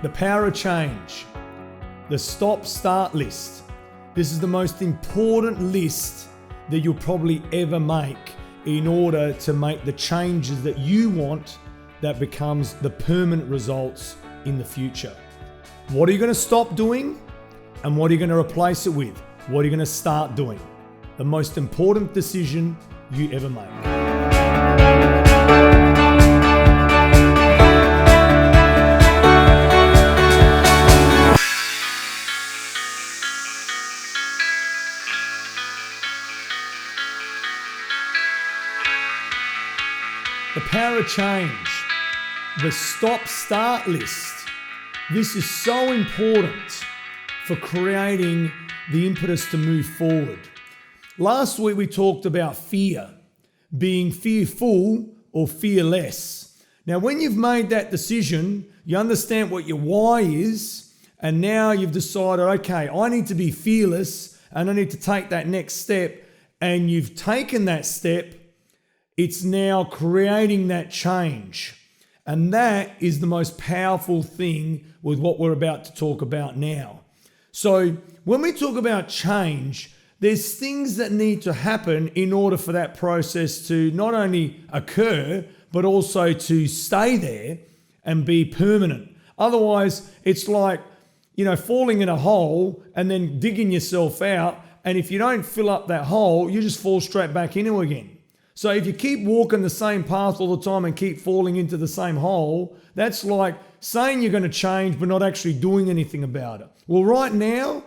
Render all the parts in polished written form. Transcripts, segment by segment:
The power of change. The stop-start list. This is the most important list that you'll probably ever make in order to make the changes that you want that becomes the permanent results in the future. What are you going to stop doing? And what are you going to replace it with? What are you going to start doing? The most important decision you ever make. The power of change. The stop-start list. This is so important for creating the impetus to move forward. Last week we talked about fear, being fearful or fearless. Now when you've made that decision, you understand what your why is, and now you've decided, okay, I need to be fearless and I need to take that next step, and you've taken that step. It's now creating that change. And that is the most powerful thing with what we're about to talk about now. So when we talk about change, there's things that need to happen in order for that process to not only occur, but also to stay there and be permanent. Otherwise, it's like, falling in a hole and then digging yourself out. And if you don't fill up that hole, you just fall straight back into it again. So if you keep walking the same path all the time and keep falling into the same hole, that's like saying you're going to change but not actually doing anything about it. Well, right now,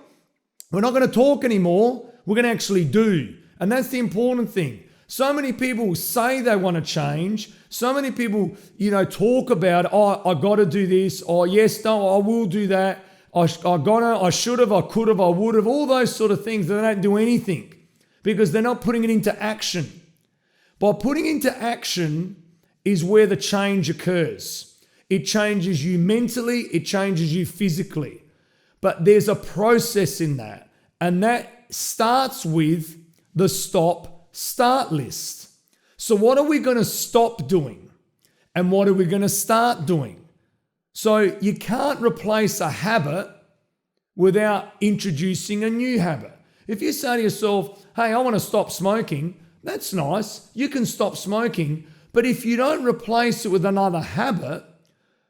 we're not going to talk anymore. We're going to actually do. And that's the important thing. So many people say they want to change. So many people, talk about, I got to do this. Or yes, no, I will do that. I should have, I could have, I would have. All those sort of things. They don't do anything because they're not putting it into action. By putting into action is where the change occurs. It changes you mentally, it changes you physically. But there's a process in that. And that starts with the stop-start list. So what are we going to stop doing? And what are we going to start doing? So you can't replace a habit without introducing a new habit. If you say to yourself, hey, I want to stop smoking, that's nice. You can stop smoking. But if you don't replace it with another habit,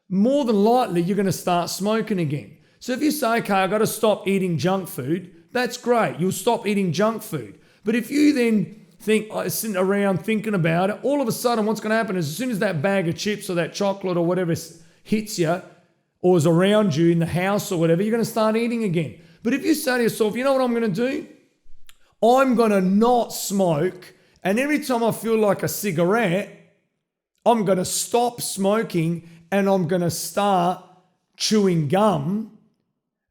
more than likely you're going to start smoking again. So if you say, okay, I've got to stop eating junk food, that's great. You'll stop eating junk food. But if you then think, sitting around thinking about it, all of a sudden what's going to happen is as soon as that bag of chips or that chocolate or whatever hits you or is around you in the house or whatever, you're going to start eating again. But if you say to yourself, you know what I'm going to do? I'm going to not smoke. And every time I feel like a cigarette, I'm going to stop smoking and I'm going to start chewing gum.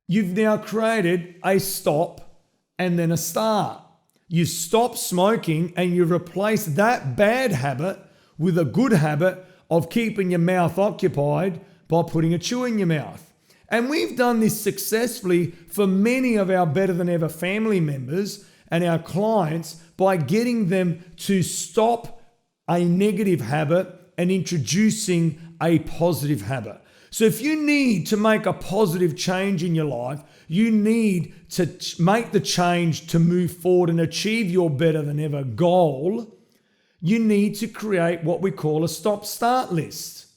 You've now created a stop and then a start. You stop smoking and you replace that bad habit with a good habit of keeping your mouth occupied by putting a chew in your mouth. And we've done this successfully for many of our Better Than Ever family members and our clients by getting them to stop a negative habit and introducing a positive habit. So if you need to make a positive change in your life, you need to make the change to move forward and achieve your Better Than Ever goal. You need to create what we call a stop-start list.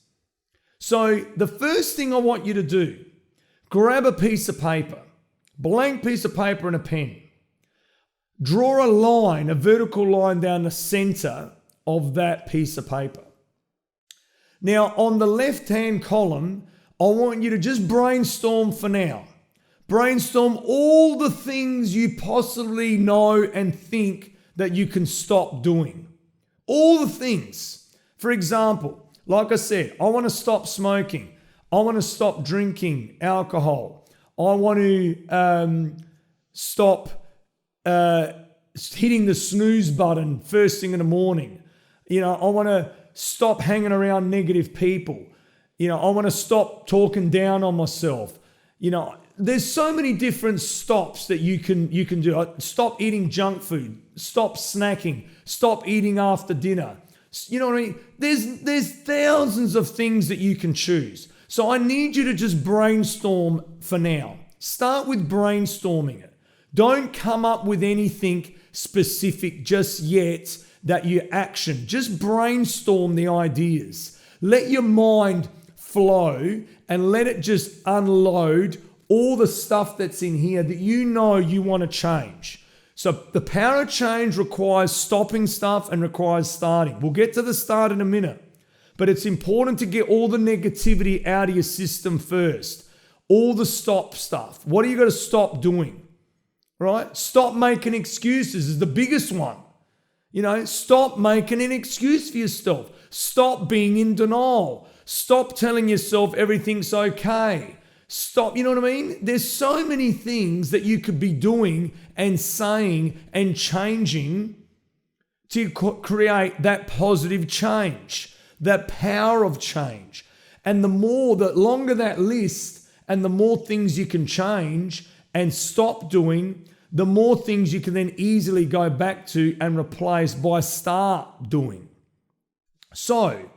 So the first thing I want you to do, grab a piece of paper, blank piece of paper and a pen. Draw a line, a vertical line down the center of that piece of paper. Now, on the left-hand column, I want you to just brainstorm for now. Brainstorm all the things you possibly know and think that you can stop doing. All the things. For example, like I said, I want to stop smoking. I want to stop drinking alcohol. I want to stop hitting the snooze button first thing in the morning. I want to stop hanging around negative people. I want to stop talking down on myself. There's so many different stops that you can do. Stop eating junk food. Stop snacking. Stop eating after dinner. You know what I mean? There's thousands of things that you can choose. So I need you to just brainstorm for now. Start with brainstorming it. Don't come up with anything specific just yet that you action. Just brainstorm the ideas. Let your mind flow and let it just unload all the stuff that's in here that you know you want to change. So the power of change requires stopping stuff and requires starting. We'll get to the start in a minute, but it's important to get all the negativity out of your system first. All the stop stuff. What are you going to stop doing? Right? Stop making excuses is the biggest one. Stop making an excuse for yourself. Stop being in denial. Stop telling yourself everything's okay. Stop, you know what I mean? There's so many things that you could be doing and saying and changing to create that positive change, that power of change. And the longer that list and the more things you can change and stop doing, the more things you can then easily go back to and replace by start doing. So,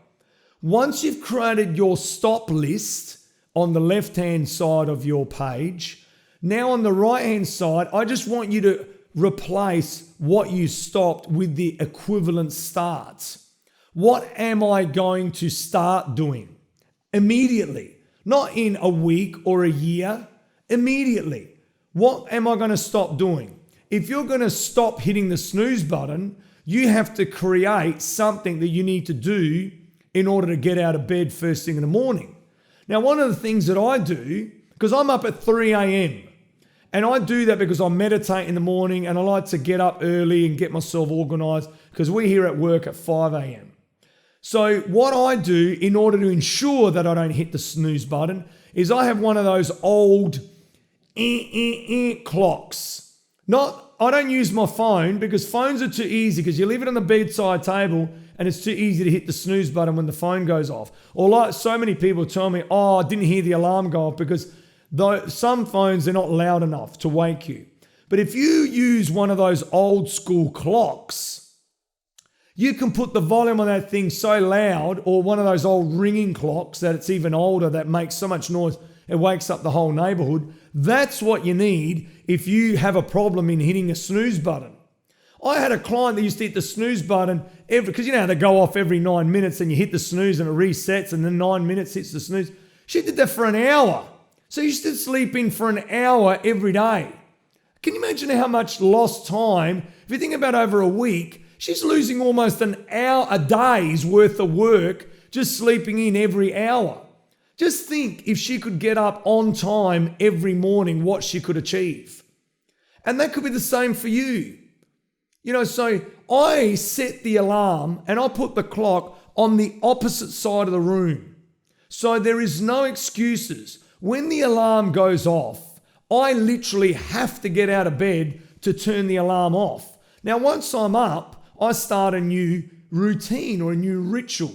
once you've created your stop list on the left-hand side of your page, now on the right-hand side, I just want you to replace what you stopped with the equivalent starts. What am I going to start doing? Immediately. Not in a week or a year. Immediately. What am I going to stop doing? If you're going to stop hitting the snooze button, you have to create something that you need to do in order to get out of bed first thing in the morning. Now, one of the things that I do, because I'm up at 3 a.m., and I do that because I meditate in the morning and I like to get up early and get myself organized because we're here at work at 5 a.m. So what I do in order to ensure that I don't hit the snooze button is I have one of those old clocks. I don't use my phone because phones are too easy because you leave it on the bedside table and it's too easy to hit the snooze button when the phone goes off. Or like so many people tell me, I didn't hear the alarm go off because some phones are not loud enough to wake you. But if you use one of those old school clocks, you can put the volume on that thing so loud, or one of those old ringing clocks that it's even older that makes so much noise it wakes up the whole neighborhood. That's what you need if you have a problem in hitting a snooze button. I had a client that used to hit the snooze button because you know how they go off every 9 minutes and you hit the snooze and it resets and then 9 minutes hits the snooze. She did that for an hour. So you should sleep in for an hour every day. Can you imagine how much lost time? If you think about over a week, she's losing almost an hour a day's worth of work just sleeping in every hour. Just think if she could get up on time every morning, what she could achieve. And that could be the same for you. So I set the alarm and I put the clock on the opposite side of the room. So there is no excuses. When the alarm goes off, I literally have to get out of bed to turn the alarm off. Now, once I'm up, I start a new routine or a new ritual.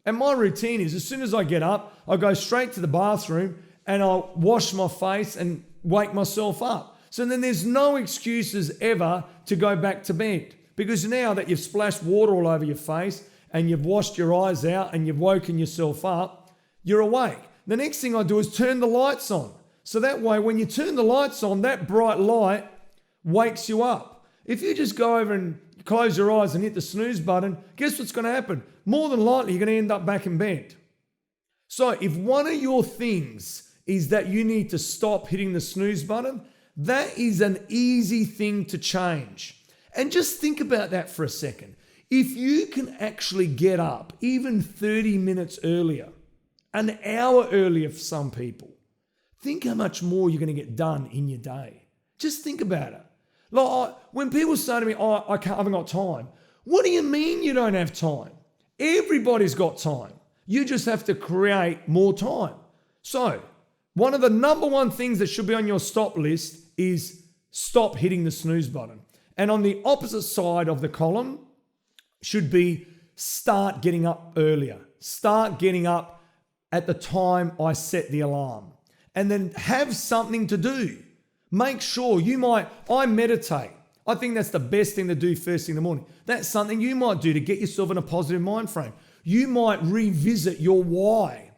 And my routine is as soon as I get up, I go straight to the bathroom and I'll wash my face and wake myself up. So then there's no excuses ever to go back to bed, because now that you've splashed water all over your face and you've washed your eyes out and you've woken yourself up, you're awake. The next thing I do is turn the lights on. So that way, when you turn the lights on, that bright light wakes you up. If you just go over and close your eyes and hit the snooze button, guess what's going to happen? More than likely, you're going to end up back in bed. So if one of your things is that you need to stop hitting the snooze button, that is an easy thing to change. And just think about that for a second. If you can actually get up even 30 minutes earlier, an hour earlier for some people, think how much more you're going to get done in your day. Just think about it. Like when people say to me, I haven't got time. What do you mean you don't have time? Everybody's got time. You just have to create more time. So one of the number one things that should be on your stop list is stop hitting the snooze button. And on the opposite side of the column should be start getting up earlier. Start getting up at the time I set the alarm. And then have something to do. Make sure I meditate. I think that's the best thing to do first thing in the morning. That's something you might do to get yourself in a positive mind frame. You might revisit your why.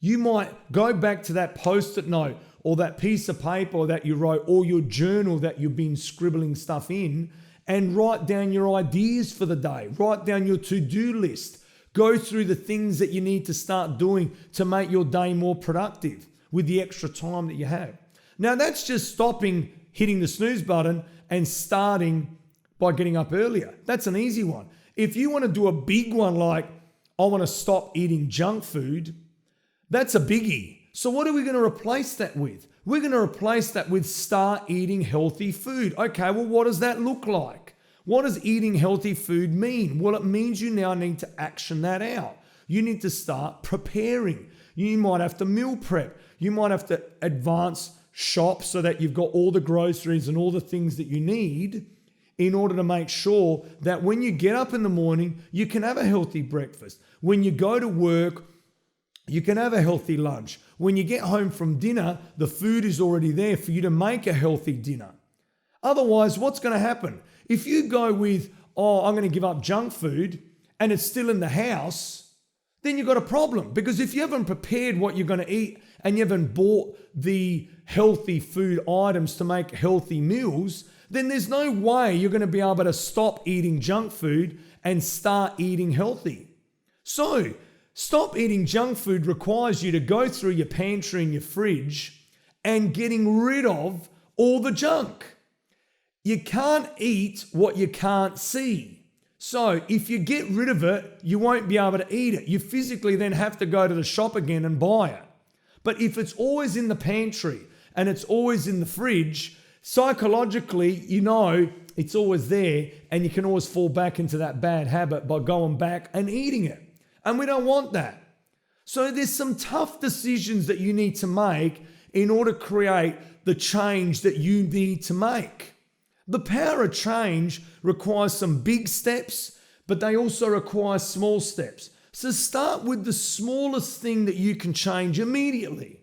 You might go back to that post-it note or that piece of paper that you wrote or your journal that you've been scribbling stuff in and write down your ideas for the day. Write down your to-do list. Go through the things that you need to start doing to make your day more productive with the extra time that you have. Now, that's just stopping hitting the snooze button and starting by getting up earlier. That's an easy one. If you want to do a big one like, I want to stop eating junk food, that's a biggie. So what are we going to replace that with? We're going to replace that with start eating healthy food. Okay, well, what does that look like? What does eating healthy food mean? Well, it means you now need to action that out. You need to start preparing. You might have to meal prep. You might have to advance shop so that you've got all the groceries and all the things that you need in order to make sure that when you get up in the morning, you can have a healthy breakfast. When you go to work, you can have a healthy lunch. When you get home from dinner, the food is already there for you to make a healthy dinner. Otherwise, what's going to happen? If you go with, I'm going to give up junk food and it's still in the house, then you've got a problem. Because if you haven't prepared what you're going to eat and you haven't bought the healthy food items to make healthy meals, then there's no way you're going to be able to stop eating junk food and start eating healthy. So, stop eating junk food requires you to go through your pantry and your fridge and getting rid of all the junk. You can't eat what you can't see. So if you get rid of it, you won't be able to eat it. You physically then have to go to the shop again and buy it. But if it's always in the pantry and it's always in the fridge, psychologically, you know it's always there and you can always fall back into that bad habit by going back and eating it. And we don't want that. So there's some tough decisions that you need to make in order to create the change that you need to make. The power of change requires some big steps, but they also require small steps. So start with the smallest thing that you can change immediately.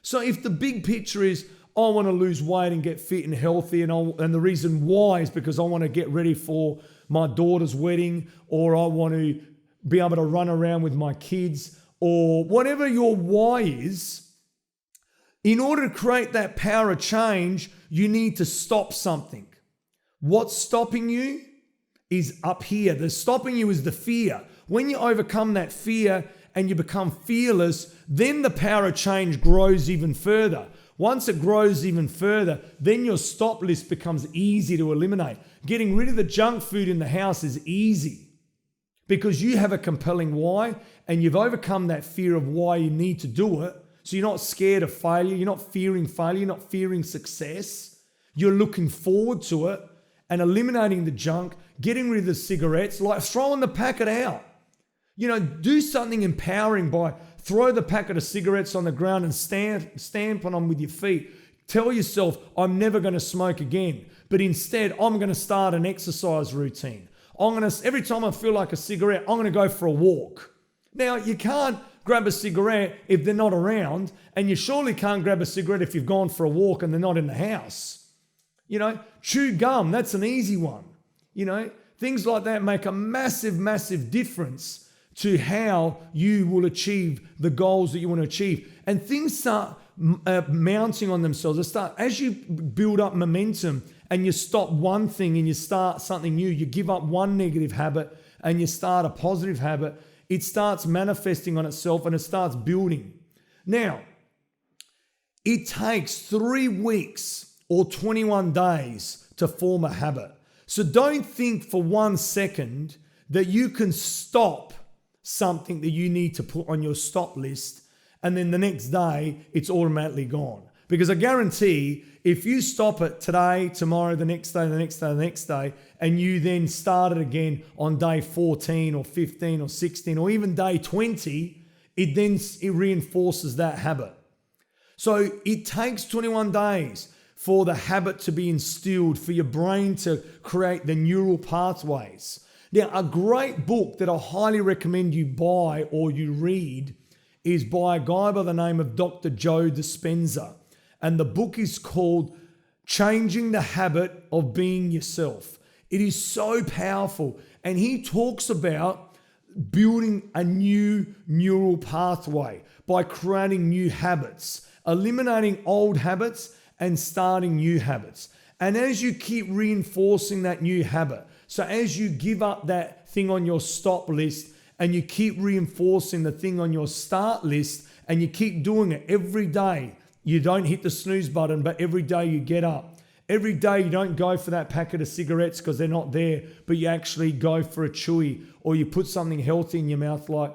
So if the big picture is, I want to lose weight and get fit and healthy, and the reason why is because I want to get ready for my daughter's wedding, or I want to be able to run around with my kids, or whatever your why is, in order to create that power of change, you need to stop something. What's stopping you is up here. The stopping you is the fear. When you overcome that fear and you become fearless, then the power of change grows even further. Once it grows even further, then your stop list becomes easy to eliminate. Getting rid of the junk food in the house is easy because you have a compelling why and you've overcome that fear of why you need to do it. So you're not scared of failure. You're not fearing failure. You're not fearing success. You're looking forward to it and eliminating the junk, getting rid of the cigarettes, like throwing the packet out. You know, do something empowering by throw the packet of cigarettes on the ground and stamp on them with your feet. Tell yourself, I'm never going to smoke again. But instead, I'm going to start an exercise routine. Every time I feel like a cigarette, I'm going to go for a walk. Now, you can't grab a cigarette if they're not around, and you surely can't grab a cigarette if you've gone for a walk and they're not in the house. You know, chew gum, that's an easy one. You know, things like that make a massive, massive difference to how you will achieve the goals that you want to achieve. And things start mounting on themselves. As you build up momentum and you stop one thing and you start something new, you give up one negative habit and you start a positive habit, it starts manifesting on itself and it starts building. Now, it takes 3 weeks or 21 days to form a habit. So don't think for 1 second that you can stop something that you need to put on your stop list and then the next day it's automatically gone. Because I guarantee if you stop it today, tomorrow, the next day, the next day, the next day, and you then start it again on day 14 or 15 or 16 or even day 20, it reinforces that habit. So it takes 21 days for the habit to be instilled, for your brain to create the neural pathways. Now, a great book that I highly recommend you buy or you read is by a guy by the name of Dr. Joe Dispenza. And the book is called Changing the Habit of Being Yourself. It is so powerful. And he talks about building a new neural pathway, by creating new habits, eliminating old habits and starting new habits. And as you keep reinforcing that new habit, so as you give up that thing on your stop list and you keep reinforcing the thing on your start list and you keep doing it every day, you don't hit the snooze button, but every day you get up. Every day you don't go for that packet of cigarettes because they're not there, but you actually go for a chewy, or you put something healthy in your mouth like,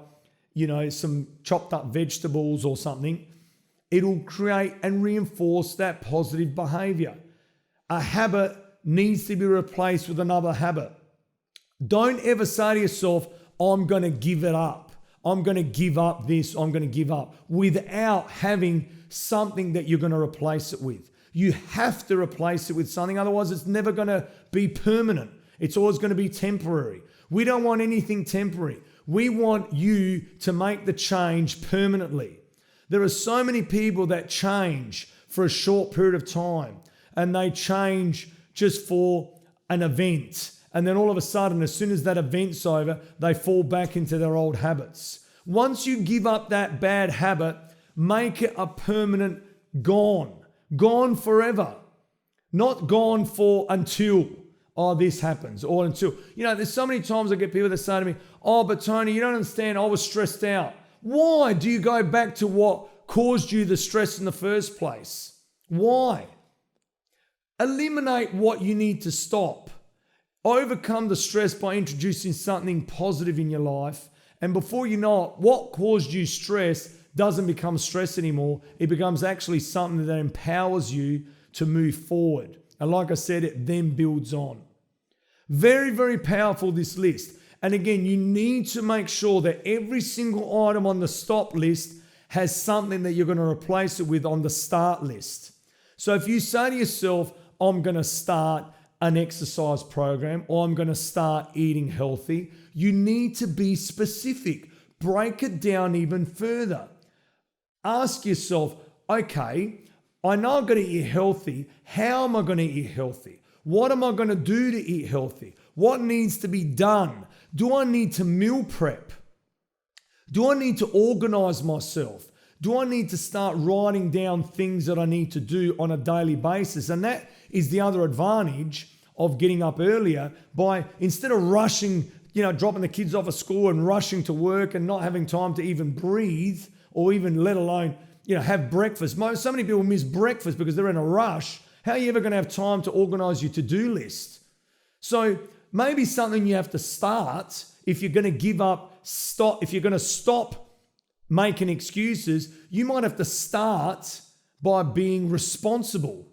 some chopped up vegetables or something. It'll create and reinforce that positive behavior. A habit needs to be replaced with another habit. Don't ever say to yourself, I'm going to give it up. I'm going to give up this. I'm going to give up, without having something that you're going to replace it with. You have to replace it with something. Otherwise, it's never going to be permanent. It's always going to be temporary. We don't want anything temporary. We want you to make the change permanently. There are so many people that change for a short period of time, and they change just for an event. And then all of a sudden, as soon as that event's over, they fall back into their old habits. Once you give up that bad habit, make it a permanent gone forever. Not gone for until, this happens, or until. There's so many times I get people that say to me, but Tony, you don't understand, I was stressed out. Why do you go back to what caused you the stress in the first place? Why? Eliminate what you need to stop. Overcome the stress by introducing something positive in your life. And before you know it, what caused you stress doesn't become stress anymore. It becomes actually something that empowers you to move forward. And like I said, it then builds on. Very, very powerful, this list. And again, you need to make sure that every single item on the stop list has something that you're going to replace it with on the start list. So if you say to yourself, I'm going to start an exercise program, or I'm going to start eating healthy, you need to be specific. Break it down even further. Ask yourself, okay, I know I'm going to eat healthy. How am I going to eat healthy? What am I going to do to eat healthy? What needs to be done? Do I need to meal prep? Do I need to organize myself? Do I need to start writing down things that I need to do on a daily basis? And that is the other advantage of getting up earlier, by instead of rushing, dropping the kids off at school and rushing to work and not having time to even breathe, or even let alone, have breakfast. So many people miss breakfast because they're in a rush. How are you ever going to have time to organize your to-do list? So maybe something you have to start if you're going to if you're going to stop making excuses, you might have to start by being responsible.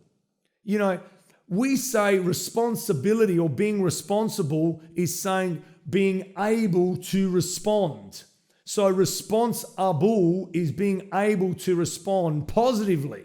We say responsibility, or being responsible, is saying being able to respond. So responsible is being able to respond positively.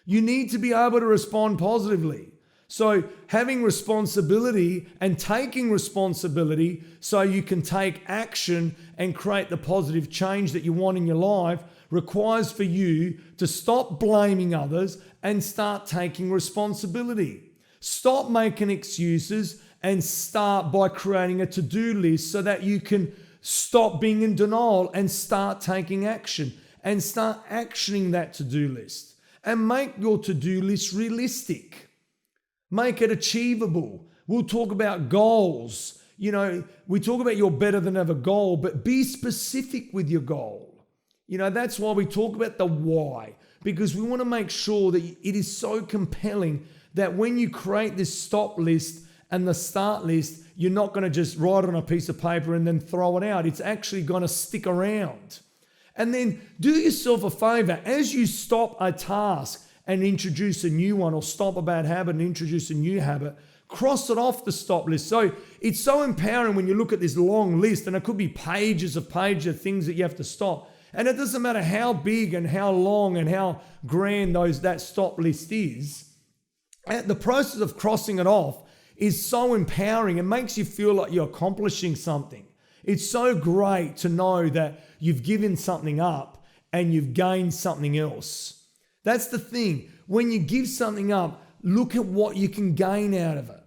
You need to be able to respond positively. So having responsibility and taking responsibility so you can take action and create the positive change that you want in your life requires for you to stop blaming others and start taking responsibility. Stop making excuses and start by creating a to-do list so that you can stop being in denial and start taking action, and start actioning that to-do list. And make your to-do list realistic. Make it achievable. We'll talk about goals. We talk about your better than ever goal, but be specific with your goal. That's why we talk about the why, because we want to make sure that it is so compelling that when you create this stop list and the start list, you're not going to just write it on a piece of paper and then throw it out. It's actually going to stick around. And then do yourself a favor. As you stop a task and introduce a new one, or stop a bad habit and introduce a new habit, cross it off the stop list. So it's so empowering when you look at this long list, and it could be pages of things that you have to stop. And it doesn't matter how big and how long and how grand that stop list is. The process of crossing it off is so empowering. It makes you feel like you're accomplishing something. It's so great to know that you've given something up and you've gained something else. That's the thing. When you give something up, look at what you can gain out of it.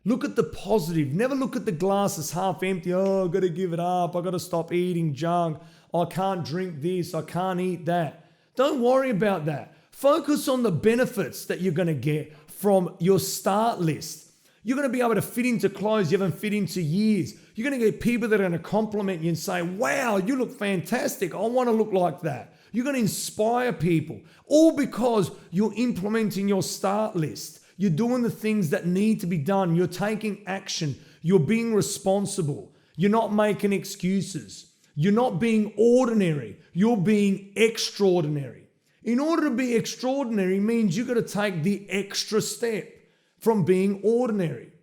Look at the positive. Never look at the glass as half empty. Oh, I've got to give it up. I've got to stop eating junk. I can't drink this. I can't eat that. Don't worry about that. Focus on the benefits that you're going to get from your start list. You're going to be able to fit into clothes you haven't fit into years. You're going to get people that are going to compliment you and say, wow, you look fantastic. I want to look like that. You're going to inspire people, all because you're implementing your start list. You're doing the things that need to be done. You're taking action. You're being responsible. You're not making excuses. You're not being ordinary. You're being extraordinary. In order to be extraordinary means you've got to take the extra step from being ordinary.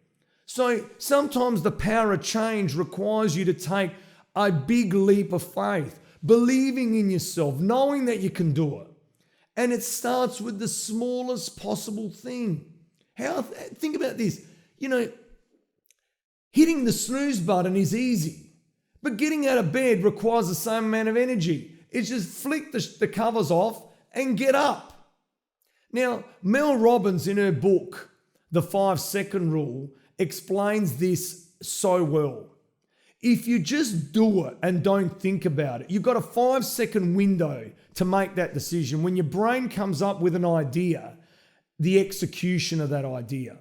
So sometimes the power of change requires you to take a big leap of faith, believing in yourself, knowing that you can do it. And it starts with the smallest possible thing. Think about this. Hitting the snooze button is easy, but getting out of bed requires the same amount of energy. It's just flick the covers off and get up. Now, Mel Robbins in her book, The 5-Second Rule, explains this so well. If you just do it and don't think about it, you've got a 5-second window to make that decision. When your brain comes up with an idea, the execution of that idea.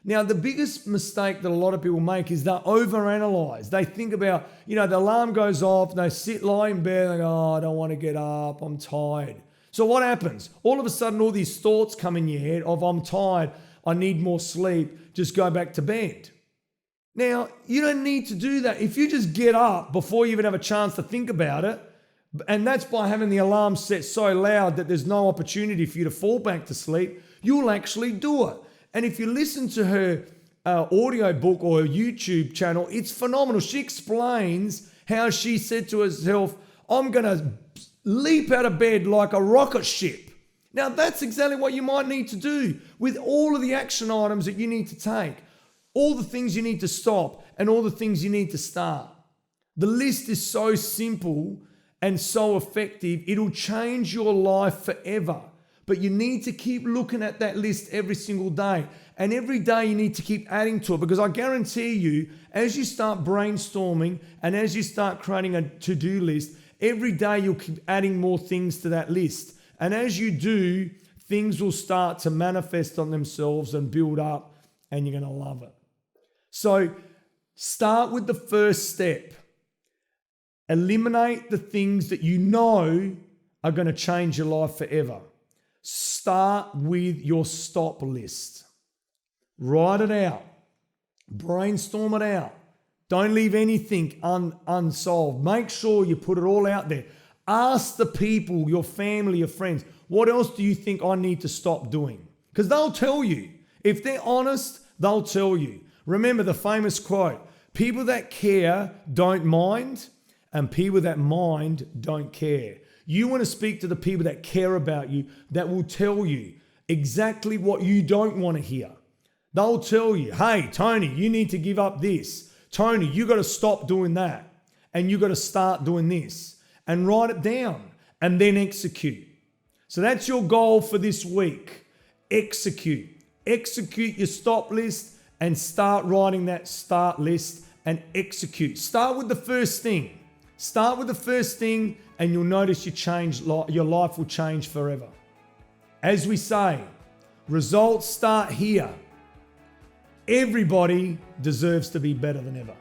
Now, the biggest mistake that a lot of people make is they overanalyze. They think about, the alarm goes off, they lie in bed, and go, oh, I don't want to get up, I'm tired. So what happens? All of a sudden, all these thoughts come in your head of, I'm tired, I need more sleep, just go back to bed. Now, you don't need to do that. If you just get up before you even have a chance to think about it, and that's by having the alarm set so loud that there's no opportunity for you to fall back to sleep, you'll actually do it. And if you listen to her audio book or her YouTube channel, it's phenomenal. She explains how she said to herself, I'm going to leap out of bed like a rocket ship. Now, that's exactly what you might need to do with all of the action items that you need to take, all the things you need to stop, and all the things you need to start. The list is so simple and so effective, it'll change your life forever. But you need to keep looking at that list every single day. And every day you need to keep adding to it, because I guarantee you, as you start brainstorming and as you start creating a to-do list, every day you'll keep adding more things to that list. And as you do, things will start to manifest on themselves and build up, and you're going to love it. So start with the first step. Eliminate the things that you know are going to change your life forever. Start with your stop list. Write it out. Brainstorm it out. Don't leave anything unsolved. Make sure you put it all out there. Ask the people, your family, your friends, what else do you think I need to stop doing? Because they'll tell you. If they're honest, they'll tell you. Remember the famous quote, people that care don't mind, and people that mind don't care. You want to speak to the people that care about you, that will tell you exactly what you don't want to hear. They'll tell you, hey, Tony, you need to give up this. Tony, you got to stop doing that. And you got to start doing this. And write it down and then execute. So that's your goal for this week. Execute. Execute your stop list and start writing that start list and execute. Start with the first thing. Start with the first thing and you'll notice your life will change forever. As we say, results start here. Everybody deserves to be better than ever.